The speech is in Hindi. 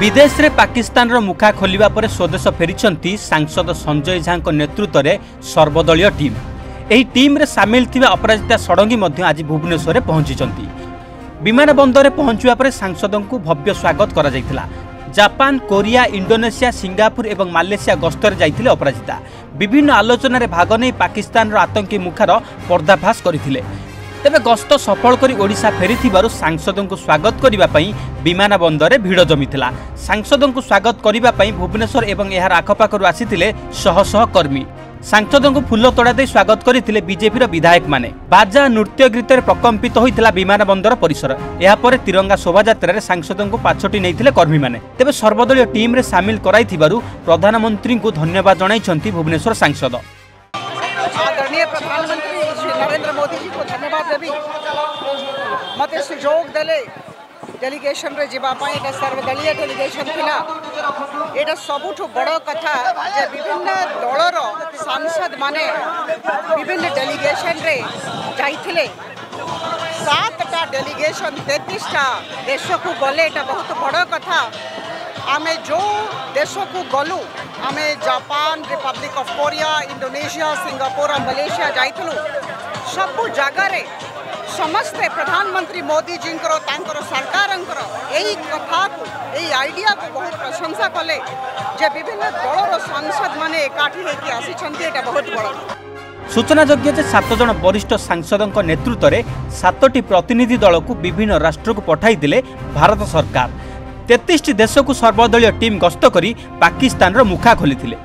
विदेश रे पाकिस्तान रो मुखा खोलिबा परे स्वदेश फेरिछंती सांसद संजय झा नेतृत्व रे सर्वदलीय टीम। एही टीम रे सामिल थिबा अपराजिता षडंगी मध्य आज भुवनेश्वर रे पहुंचीचंती। विमान बंदर रे पहुंचुवा परे सांसदंकु भव्य स्वागत करा जायतिला। जापान, कोरिया, इंडोनेशिया, सिंगापुर एवं मालेशिया गस्तर जाइथिले अपराजिता। विभिन्न आलोचना रे भाग नै पाकिस्तान रो आतंकी मुखार पर्दाफाश करथिले। तेबे गस्त सफल करी ओडिशा फेरिथिबारु सांसदंकु स्वागत करिबा पई विमान बंदर रे भिड़ जमिथिला। सांसदंकु स्वागत करिबा पई भुवनेश्वर एवं एहार आखपाखरु आसिथिले शह शह कर्मी। सांसदंकु फुल्ल तोड़ा दे स्वागत करथिले बीजेपी रो विधायक माने। बाजा नृत्य गीत रे प्रकम्पित होइथिला विमान बंदर परिसर। एहा परे तिरंगा शोभायात्रा रे सांसदंकु पाछोटी नैथिले कर्मी माने। तेबे सर्वदलीय टीम रे सामिल कराइथिबारु प्रधानमंत्री को धन्यवाद जणाइछंती भुवनेश्वर सांसद। आदरणीय प्रधानमंत्री श्री नरेंद्र मोदी जी को धन्यवाद देवी मते सुजोग देले डेलीगेशन रे जिबा पई एटा सर्वदलीय डेलीगेशन थिला। एटा सबुठु बड़ कथा जे विभिन्न दलर सांसद माने विभिन्न डेलीगेशन रे जाइथिले। 7टा डेलीगेशन 33टा देश को गले एटा बहुत बड़ कथा। आमे जो देश को गलु आमे Japan, Republic of Korea, Indonesia, Singapore और मलेशिया जाइथलु। सब जगह रे समस्ते प्रधानमंत्री मोदी जी सरकार यही कथा को यही आइडिया को बहुत प्रशंसा कले जे विभिन्न दलर सांसद माने एकाठी होके आसीछन्ती। एटा बहुत बड़ सूचनायोग्य जे 7 जन वरिष्ठ सांसदों नेतृत्व में 7टी प्रतिनिधि दल को विभिन्न राष्ट्र को पठाई दिले भारत सरकार। 33 देश को सर्वदलीय टीम गस्त करी पाकिस्तान रो मुखा खोली थिले।